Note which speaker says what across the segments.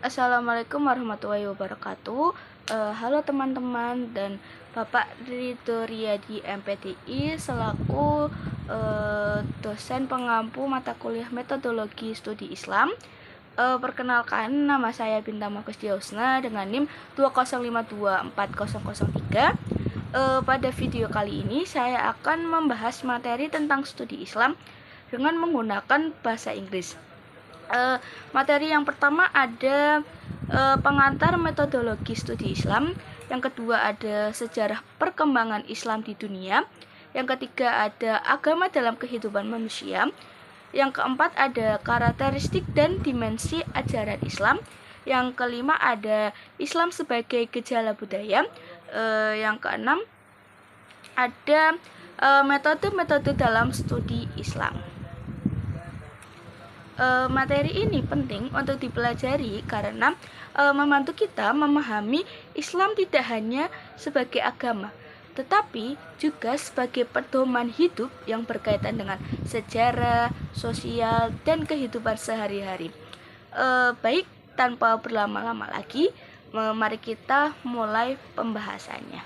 Speaker 1: Assalamualaikum warahmatullahi wabarakatuh. Halo teman-teman dan Bapak Ridho Riyadi MPTI selaku dosen pengampu mata kuliah metodologi studi Islam. Perkenalkan, nama saya Bintang Magusti Husna dengan NIM 2052403. Pada video kali ini saya akan membahas materi tentang studi Islam dengan menggunakan bahasa Inggris. Materi yang pertama ada pengantar metodologi studi Islam, yang kedua ada sejarah perkembangan Islam di dunia, yang ketiga ada agama dalam kehidupan manusia, yang keempat ada karakteristik dan dimensi ajaran Islam, yang kelima ada Islam sebagai gejala budaya, yang keenam ada metode-metode dalam studi Islam. Materi ini penting untuk dipelajari karena membantu kita memahami Islam tidak hanya sebagai agama, tetapi juga sebagai pedoman hidup yang berkaitan dengan sejarah, sosial, dan kehidupan sehari-hari. Baik, tanpa berlama-lama lagi, mari kita mulai pembahasannya.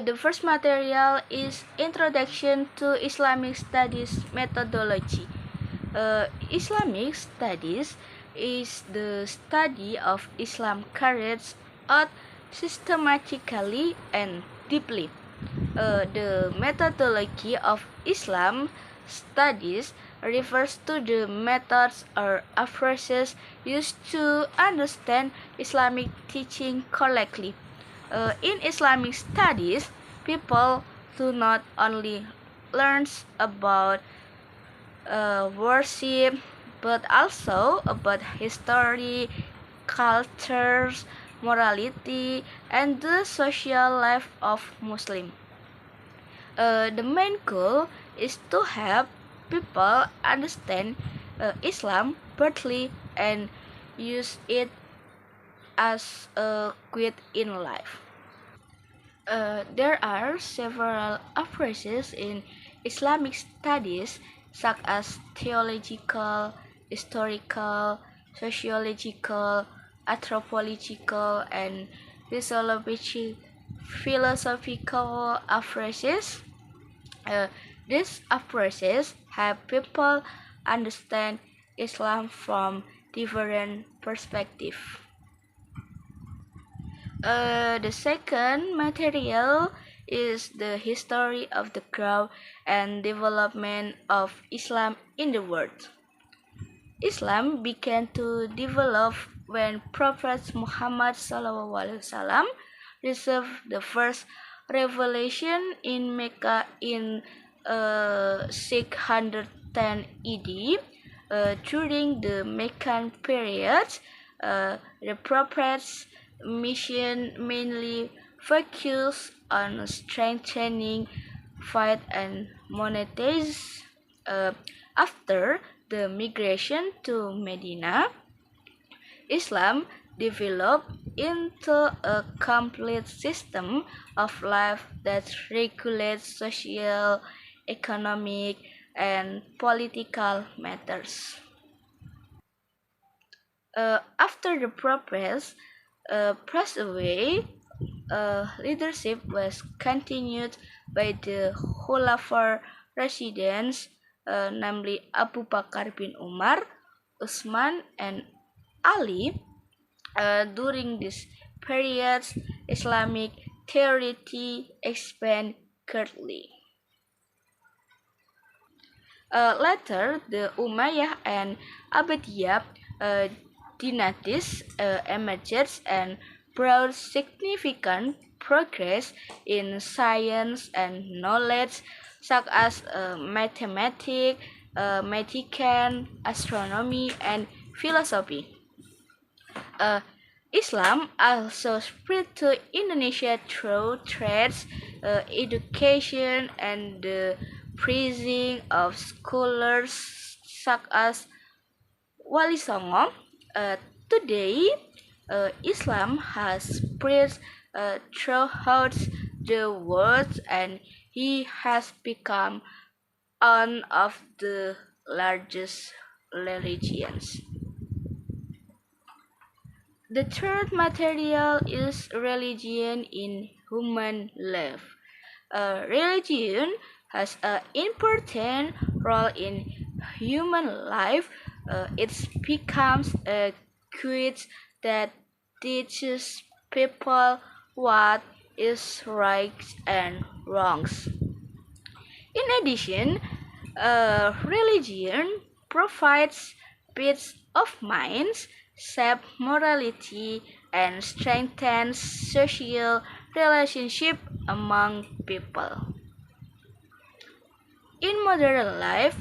Speaker 1: The first material is Introduction to Islamic Studies Methodology. Islamic studies is the study of Islam carried out systematically and deeply. The methodology of Islam studies refers to the methods or approaches used to understand Islamic teaching correctly. In Islamic studies, people do not only learn about worship, but also about history, cultures, morality, and the social life of Muslim. The main goal is to help people understand Islam broadly and use it as a guide in life. There are several approaches in Islamic studies, such as theological, historical, sociological, anthropological, and philosophical approaches. These approaches help people understand Islam from different perspectives. The second material is the history of the growth and development of Islam in the world. Islam began to develop when Prophet Muhammad SAW received the first revelation in Mecca in 610 AD. During the Meccan period, the Prophet's mission mainly focused on strengthening faith and monetize. After the migration to Medina, Islam developed into a complete system of life that regulates social, economic, and political matters. After the Prophet passed away, leadership was continued by the Khulafa Rashidins, namely Abu Bakar bin Umar, Utsman, and Ali. During this period, Islamic theory expanded greatly. Later, the Umayyah and Abbasiyah dynasties emerged and brought significant progress in science and knowledge, such as mathematics, medicine, astronomy, and philosophy. Islam also spread to Indonesia through trades, education, and the praising of scholars such as Wali Songo. Today, Islam has spread throughout the world, and he has become one of the largest religions. The third material is religion in human life. Religion has an important role in human life. It becomes a quiz that teaches people what is right and wrongs. In addition, religion provides peace of minds, shapes morality, and strengthens social relationship among people. In modern life,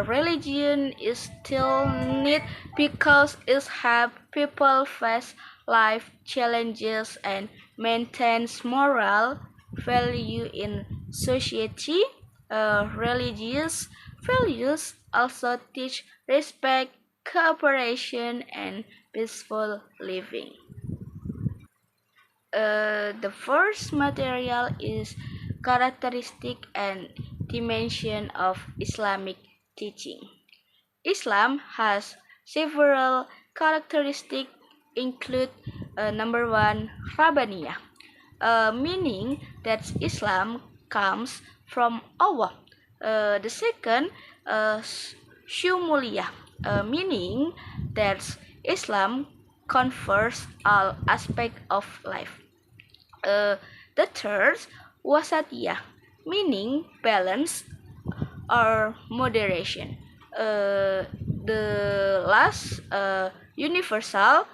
Speaker 1: religion is still needed because it helps people face life challenges and maintains moral value in society. Religious values also teach respect, cooperation, and peaceful living. The first material is characteristic and dimension of Islamic teaching. Islam has several characteristics include number one, Rabbaniyah, meaning that Islam comes from Allah. The second, Shumuliyah, meaning that Islam covers all aspects of life. The third, Wasatiyah, meaning balance or moderation. The last, universal,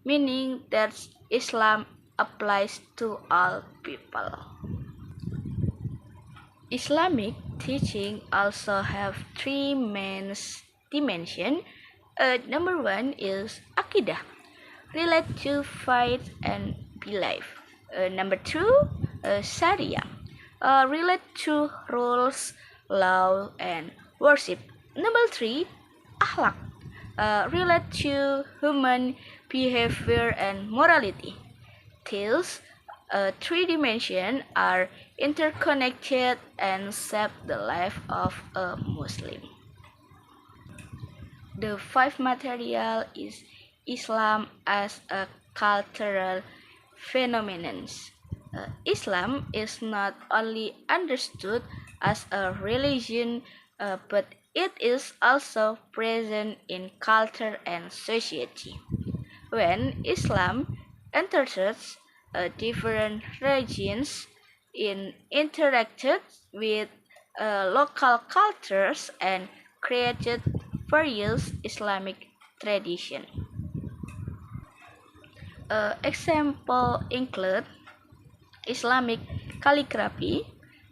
Speaker 1: meaning that Islam applies to all people. Islamic teaching also have three main dimensions. Number one is Aqidah, relate to faith and belief. Number two, Sharia, relate to rules, law, and worship. Number three, Akhlak, relate to human behavior and morality. These three dimensions are interconnected and shape the life of a Muslim. The fifth material is Islam as a cultural phenomenon. Islam is not only understood as a religion, but it is also present in culture and society. When Islam enters different regions, it interacted with local cultures and created various Islamic traditions. Examples include Islamic calligraphy,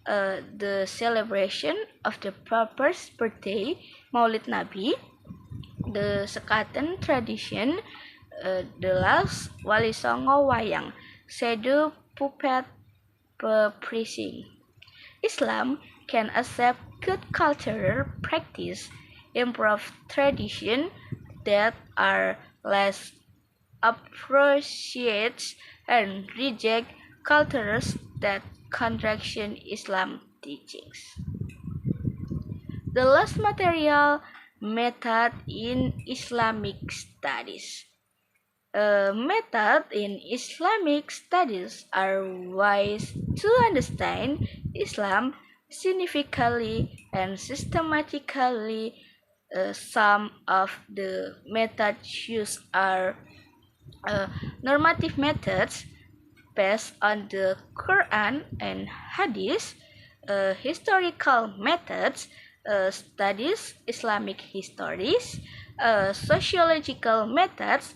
Speaker 1: the celebration of the Prophet's birthday, Maulid Nabi, the Sekaten tradition, the last Wali Songo Wayang, Shadow Puppet Prising. Islam can accept good cultural practice, improve tradition that are less appreciated, and reject cultures that contradiction Islam teachings. The last material, method in Islamic studies. Method in Islamic studies are ways to understand Islam significantly and systematically. Some of the methods used are normative methods based on the Quran and Hadith, historical methods, studies Islamic histories, sociological methods,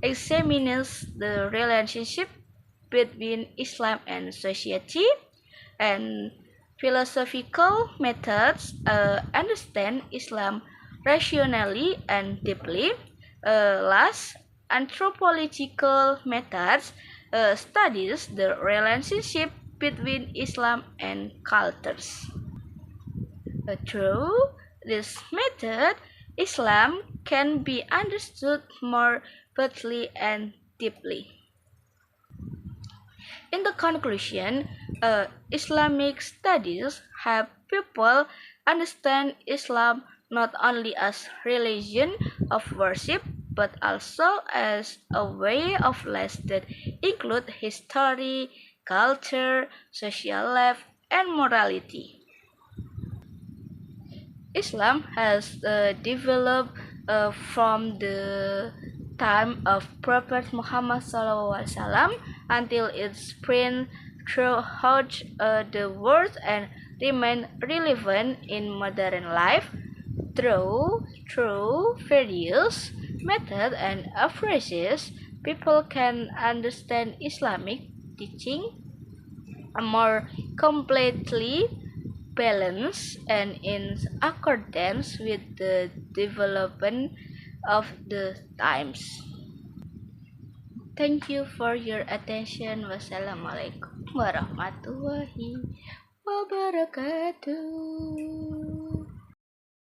Speaker 1: examines the relationship between Islam and society, and philosophical methods understand Islam rationally and deeply. Last, anthropological methods studies the relationship between Islam and cultures. Through this method, Islam can be understood more broadly and deeply. In the conclusion, Islamic studies help people understand Islam not only as religion of worship, but also as a way of life that include history, culture, social life, and morality. Islam has developed from the time of Prophet Muhammad SAW until it spread throughout the world and remain relevant in modern life through various methods and approaches. People can understand Islamic teaching more completely balanced and in accordance with the development of the times. Thank you for your attention. Wassalamualaikum warahmatullahi wabarakatuh.